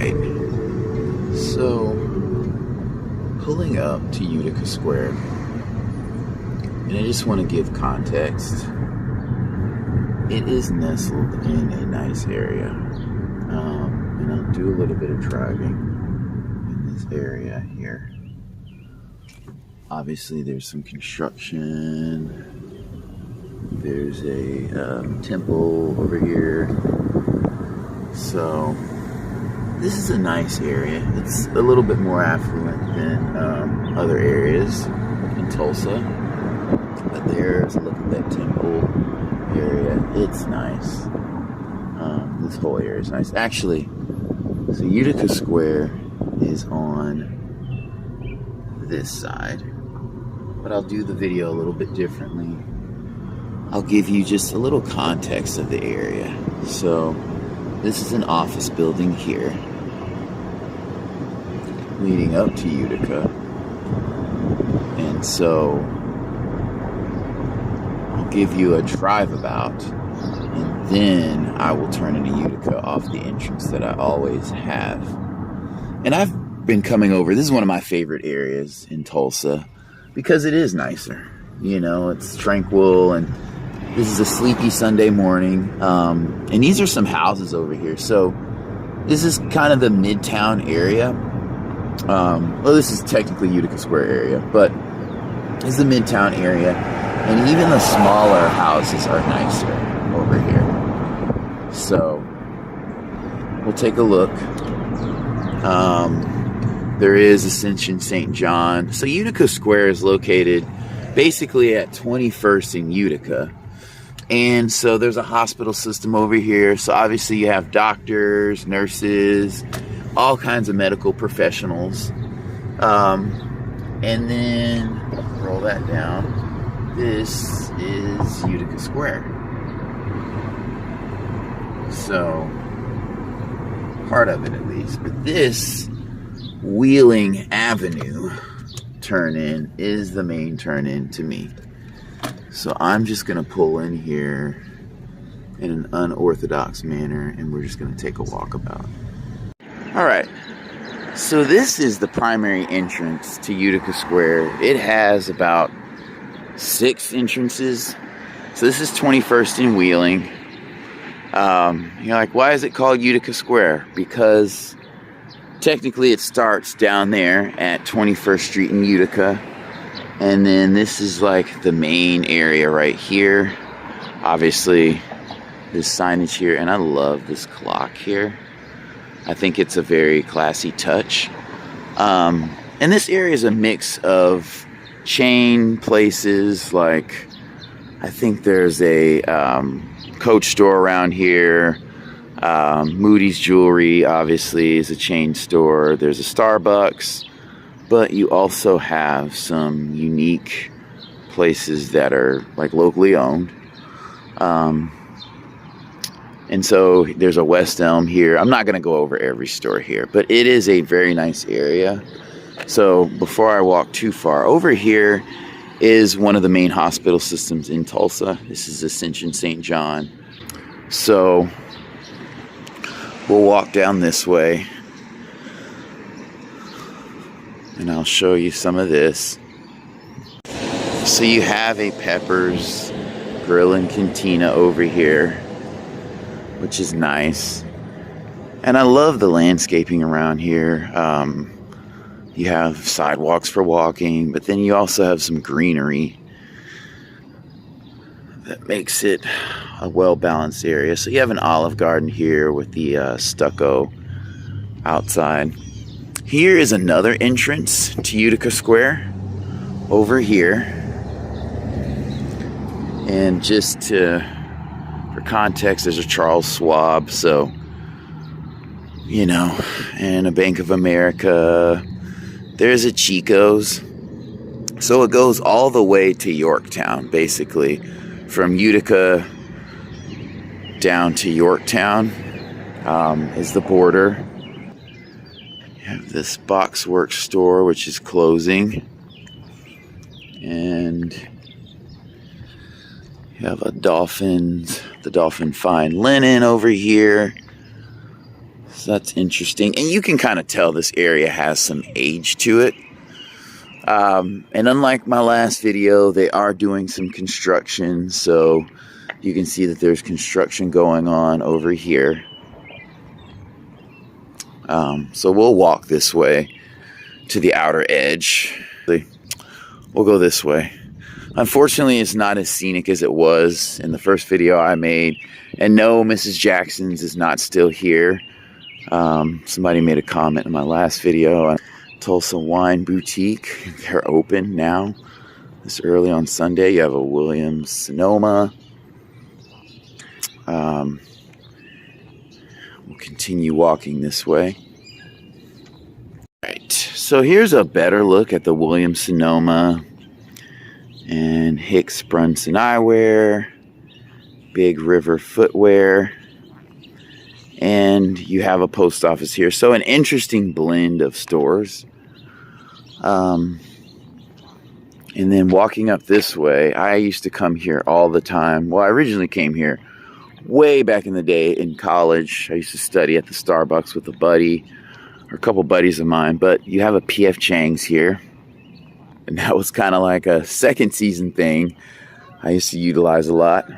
Alright, so pulling up to Utica Square, and I just want to give context. It is nestled in a nice area, and I'll do a little bit of driving in this area here. Obviously there's some construction. There's a temple over here. So this is a nice area. It's a little bit more affluent than other areas in Tulsa. But there's a look at that temple area. It's nice. This whole area is nice. Actually, so Utica Square is on this side. But I'll do the video a little bit differently. I'll give you just a little context of the area. So this is an office building here, leading up to Utica. And so I'll give you a drive about, and then I will turn into Utica off the entrance that I always have. And I've been coming over, this is one of my favorite areas in Tulsa, because it is nicer. You know, it's tranquil, and this is a sleepy Sunday morning. And these are some houses over here. So this is kind of the Midtown area. Well, this is technically Utica Square area, but this is the Midtown area. And even the smaller houses are nicer over here. So we'll take a look. There is Ascension St. John. So Utica Square is located basically at 21st in Utica. And so there's a hospital system over here. So obviously you have doctors, nurses, all kinds of medical professionals. And then roll that down. This is Utica Square. So part of it at least. But this Wheeling Avenue turn-in is the main turn-in to me. So I'm just going to pull in here in an unorthodox manner, and we're just going to take a walkabout. Alright, so this is the primary entrance to Utica Square. It has about 6 entrances. So this is 21st in Wheeling. You're like, why is it called Utica Square? Because technically it starts down there at 21st Street in Utica. And then this is like the main area right here. Obviously, this signage here. And I love this clock here. I think it's a very classy touch. And this area is a mix of chain places. Like, I think there's a Coach store around here. Moody's Jewelry, obviously, is a chain store. There's a Starbucks. But you also have some unique places that are like locally owned. And so there's a West Elm here. I'm not going to go over every store here, but it is a very nice area. So before I walk too far, over here is one of the main hospital systems in Tulsa. This is Ascension St. John. So we'll walk down this way, and I'll show you some of this. So you have a Pepper's Grill and Cantina over here, which is nice. And I love the landscaping around here. You have sidewalks for walking, but then you also have some greenery that makes it a well-balanced area. So you have an Olive Garden here with the stucco outside. Here is another entrance to Utica Square over here. And just for context, there's a Charles Schwab, so, you know, and a Bank of America. There's a Chico's. So it goes all the way to Yorktown, basically. From Utica down to Yorktown is the border. You have this Boxworks store, which is closing. And you have the Dolphin Fine Linen over here. So that's interesting. And you can kind of tell this area has some age to it. And unlike my last video, they are doing some construction. So you can see that there's construction going on over here. So we'll walk this way to the outer edge. We'll go this way. Unfortunately, it's not as scenic as it was in the first video I made. And no, Mrs. Jackson's is not still here. Somebody made a comment in my last video on Tulsa Wine Boutique. They're open now. This early on Sunday. You have a Williams Sonoma. We'll continue walking this way. Right. So here's a better look at the Williams Sonoma and Hicks Brunson Eyewear, Big River Footwear, and you have a post office here. So an interesting blend of stores. And then walking up this way, I used to come here all the time. Well, I originally came here way back in the day in college. I used to study at the Starbucks with a buddy, or a couple buddies of mine. But you have a P.F. Chang's here. And that was kind of like a second season thing I used to utilize a lot.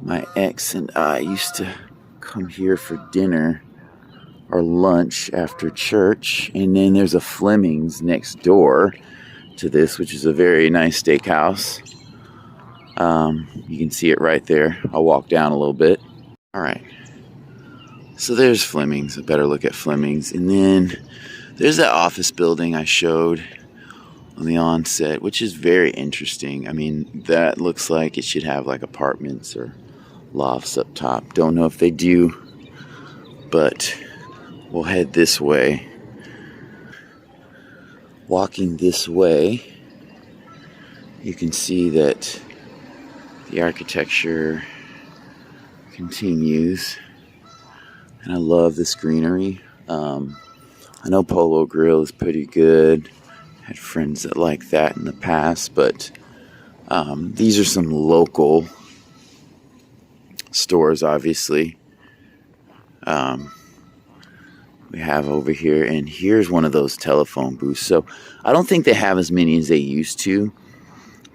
My ex and I used to come here for dinner or lunch after church. And then there's a Fleming's next door to this, which is a very nice steakhouse. You can see it right there. I'll walk down a little bit. All right. So there's Fleming's, a better look at Fleming's. And then there's that office building I showed on the onset, which is very interesting. I mean, that looks like it should have like apartments or lofts up top. Don't know if they do, but we'll head this way. Walking this way, you can see that the architecture continues. And I love this greenery. I know Polo Grill is pretty good. Had friends that like that in the past, but these are some local stores, obviously. We have over here, and here's one of those telephone booths. So I don't think they have as many as they used to,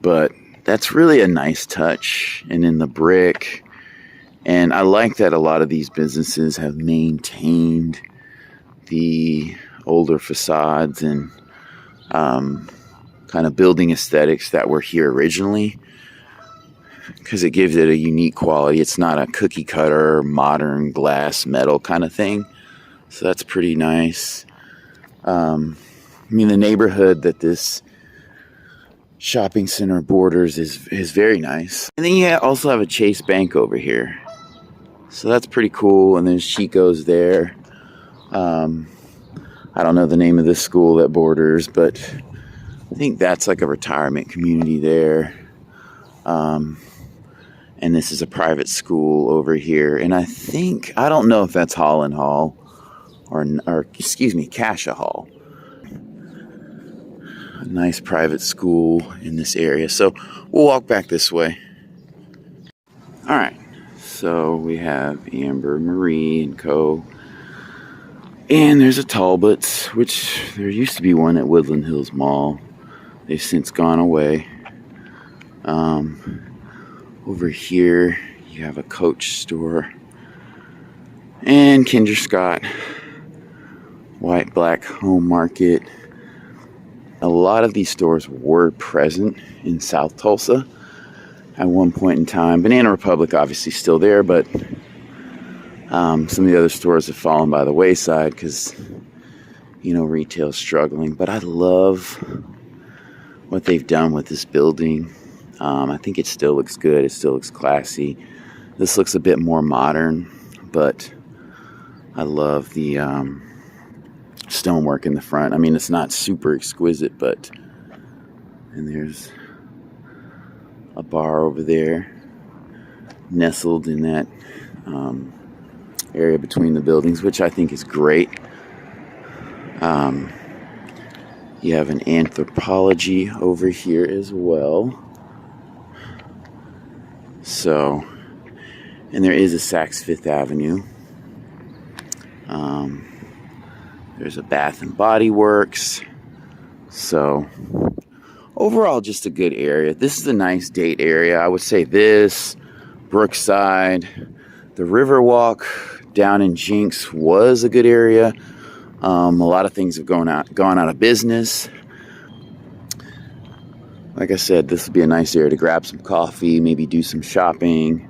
but that's really a nice touch. And then the brick, and I like that a lot of these businesses have maintained the older facades and kind of building aesthetics that were here originally, because it gives it a unique quality. It's not a cookie cutter, modern glass metal kind of thing. So that's pretty nice. I mean, the neighborhood that this shopping center borders is very nice. And then you also have a Chase Bank over here. So that's pretty cool. And there's Chico's there. I don't know the name of this school that borders, but I think that's like a retirement community there. And this is a private school over here. And I don't know if that's Holland Hall or excuse me, Cascia Hall. A nice private school in this area. So we'll walk back this way. All right. So we have Amber Marie and Co. And there's a Talbot's, which there used to be one at Woodland Hills Mall. They've since gone away. Over here, you have a Coach store. And Kinder Scott. White Black Home Market. A lot of these stores were present in South Tulsa at one point in time. Banana Republic obviously still there, but some of the other stores have fallen by the wayside because, you know, retail's struggling. But I love what they've done with this building. I think it still looks good. It still looks classy. This looks a bit more modern, but I love the stonework in the front. I mean, it's not super exquisite, but... And there's a bar over there, nestled in that area between the buildings, which I think is great. You have an Anthropology over here as well. So, and there is a Saks Fifth Avenue. There's a Bath and Body Works. So overall, just a good area. This is a nice date area. I would say this, Brookside, the Riverwalk down in Jinx was a good area. A lot of things have gone out of business. Like I said, this would be a nice area to grab some coffee, maybe do some shopping.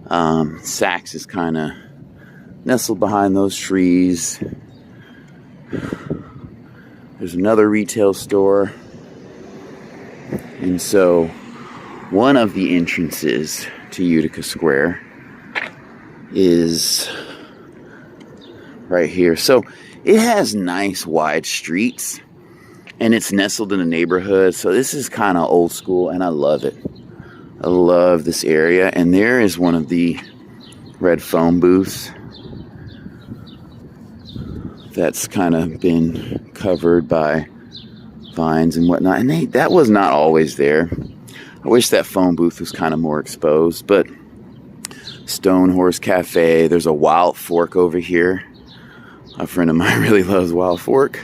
Saks is kind of nestled behind those trees. There's another retail store. And so one of the entrances to Utica Square is right here. So it has nice wide streets and it's nestled in a neighborhood. So this is kind of old school and I love it. I love this area. And there is one of the red phone booths that's kind of been covered by vines and whatnot. And that was not always there. I wish that phone booth was kind of more exposed, but Stone Horse Cafe. There's a Wild Fork over here. A friend of mine really loves Wild Fork.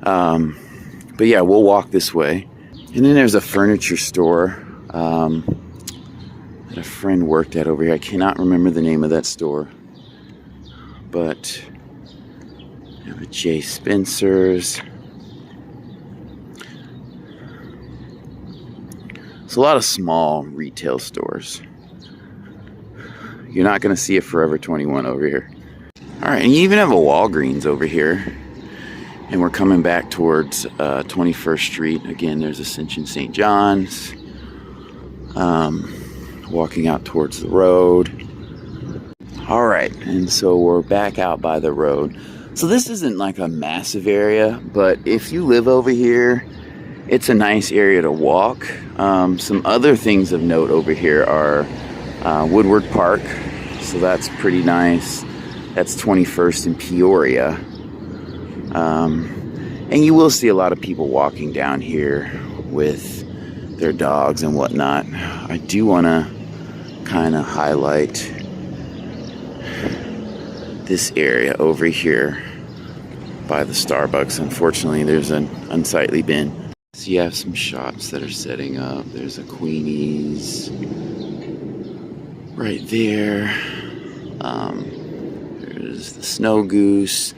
But yeah, we'll walk this way. And then there's a furniture store that a friend worked at over here. I cannot remember the name of that store. But we have a J. Spencer's. It's a lot of small retail stores. You're not going to see a Forever 21 over here. All right, and you even have a Walgreens over here. And we're coming back towards 21st Street. Again, there's Ascension St. John's. Walking out towards the road. All right, and so we're back out by the road. So this isn't like a massive area, but if you live over here, it's a nice area to walk. Some other things of note over here are Woodward Park. So that's pretty nice. That's 21st in Peoria. And you will see a lot of people walking down here with their dogs and whatnot. I do want to kind of highlight this area over here by the Starbucks. Unfortunately, there's an unsightly bin. So you have some shops that are setting up. There's a Queenie's right there. There's the Snow Goose.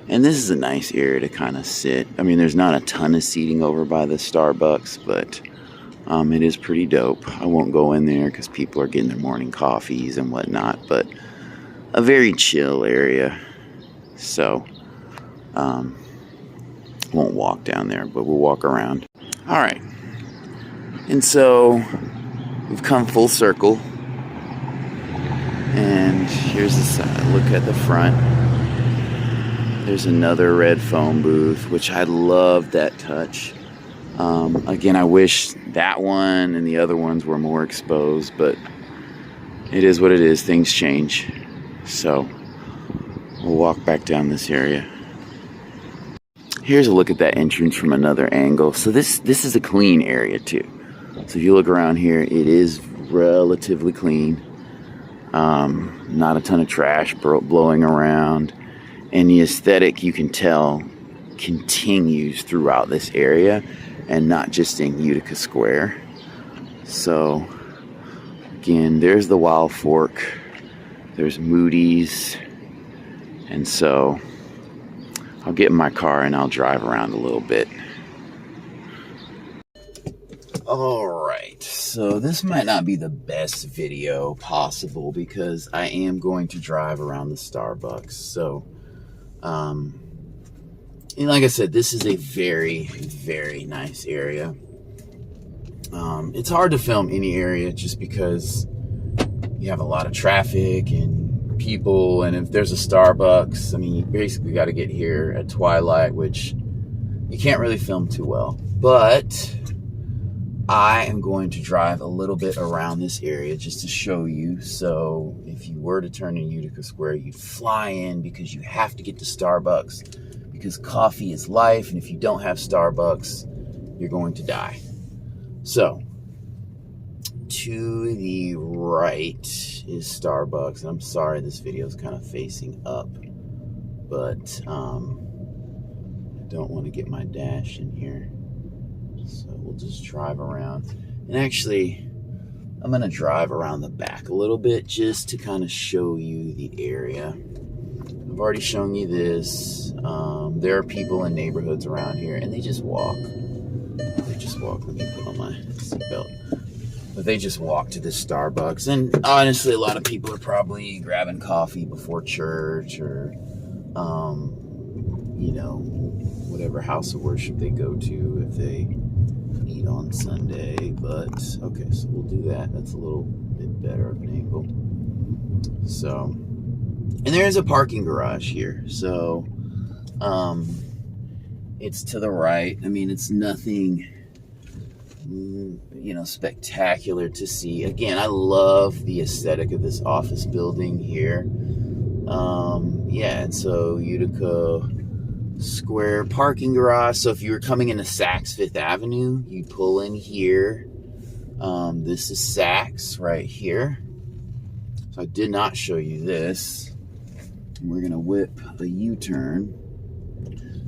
And this is a nice area to kind of sit. I mean, there's not a ton of seating over by the Starbucks, but it is pretty dope. I won't go in there because people are getting their morning coffees and whatnot, but a very chill area. So, won't walk down there, but we'll walk around. All right. And so we've come full circle. And here's the side. Look at the front. There's another red phone booth, which I love that touch. Again, I wish that one and the other ones were more exposed, but it is what it is. Things change. So we'll walk back down this area. Here's a look at that entrance from another angle. So this is a clean area too. So if you look around here, it is relatively clean. Not a ton of trash blowing around. And the aesthetic, you can tell, continues throughout this area and not just in Utica Square. So, again, there's the Wild Fork. There's Moody's. And so, I'll get in my car and I'll drive around a little bit. Alright, so this might not be the best video possible because I am going to drive around the Starbucks. So, and like I said, this is a very, very nice area. It's hard to film any area just because you have a lot of traffic and people, and if there's a Starbucks, I mean, you basically got to get here at twilight, which you can't really film too well. But I am going to drive a little bit around this area just to show you. So if you were to turn in Utica Square, you'd fly in because you have to get to Starbucks because coffee is life. And if you don't have Starbucks, you're going to die. So to the right is Starbucks. And I'm sorry, this video is kind of facing up. but I don't want to get my dash in here. So we'll just drive around. And actually, I'm going to drive around the back a little bit just to kind of show you the area. I've already shown you this. There are people in neighborhoods around here, and they just walk. They just walk. Let me put on my seatbelt. But they just walk to this Starbucks. And honestly, a lot of people are probably grabbing coffee before church or, you know, whatever house of worship they go to if they eat on Sunday. But, okay, so we'll do that. That's a little bit better of an angle. So, and there is a parking garage here. So, it's to the right. I mean, it's nothing, you know, spectacular to see. Again, I love the aesthetic of this office building here. Yeah, and so Utica Square parking garage. So if you were coming into Saks Fifth Avenue, you'd pull in here. This is Saks right here. So I did not show you this. We're gonna whip a U-turn.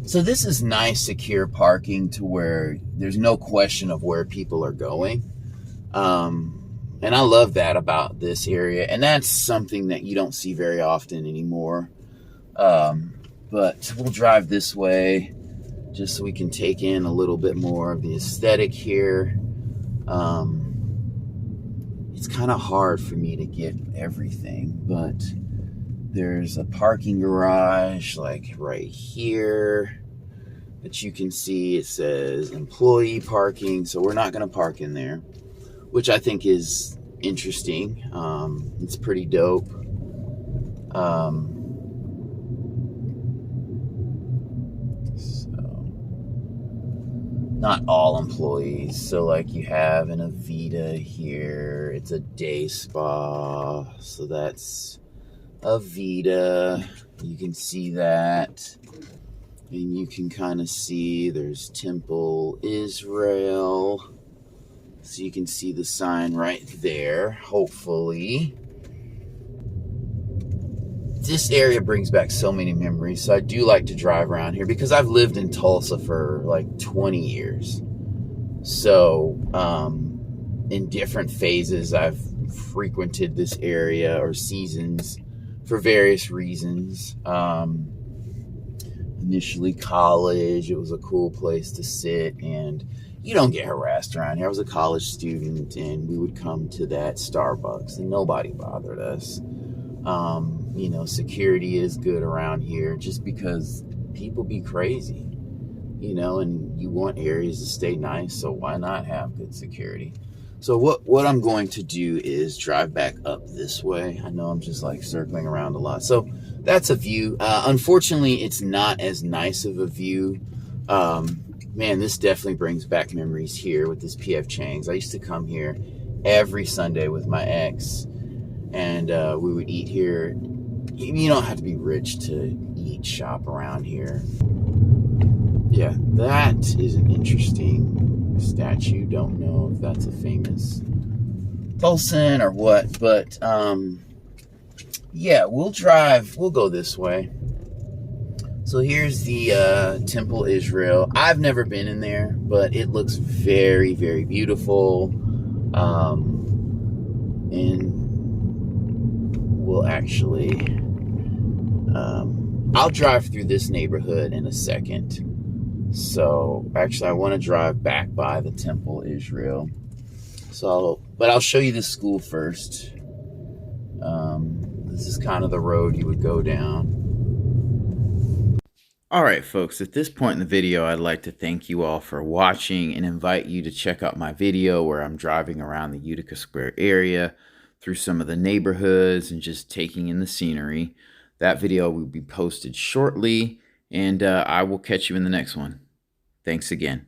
So this is nice, secure parking to where there's no question of where people are going. And I love that about this area. And that's something that you don't see very often anymore. But we'll drive this way just so we can take in a little bit more of the aesthetic here. It's kind of hard for me to get everything, but there's a parking garage like right here that you can see. It says employee parking, so we're not going to park in there, which I think is interesting. It's pretty dope. So not all employees. So like you have an Avita here. It's a day spa, so that's Avita. You can see that, and you can kind of see there's Temple Israel, so you can see the sign right there. Hopefully this area brings back so many memories. So I do like to drive around here because I've lived in Tulsa for like 20 years. So in different phases I've frequented this area, or seasons, for various reasons. Initially college, it was a cool place to sit, and you don't get harassed around here. I was a college student, and we would come to that Starbucks, and nobody bothered us. You know, security is good around here just because people be crazy, you know, and you want areas to stay nice, so why not have good security? So what I'm going to do is drive back up this way. I know I'm just like circling around a lot. So that's a view. Unfortunately, it's not as nice of a view. Man, this definitely brings back memories here with this P.F. Chang's. I used to come here every Sunday with my ex, and we would eat here. You don't have to be rich to eat, shop around here. Yeah, that is an interesting statue. Don't know if that's a famous Tulsan or what, but yeah, we'll go this way. So here's the Temple Israel. I've never been in there, but it looks very, very beautiful. And we'll actually I'll drive through this neighborhood in a second. So actually I want to drive back by the Temple Israel. But I'll show you the school first. This is kind of the road you would go down. All right, folks, at this point in the video, I'd like to thank you all for watching and invite you to check out my video where I'm driving around the Utica Square area through some of the neighborhoods and just taking in the scenery. That video will be posted shortly, and I will catch you in the next one. Thanks again.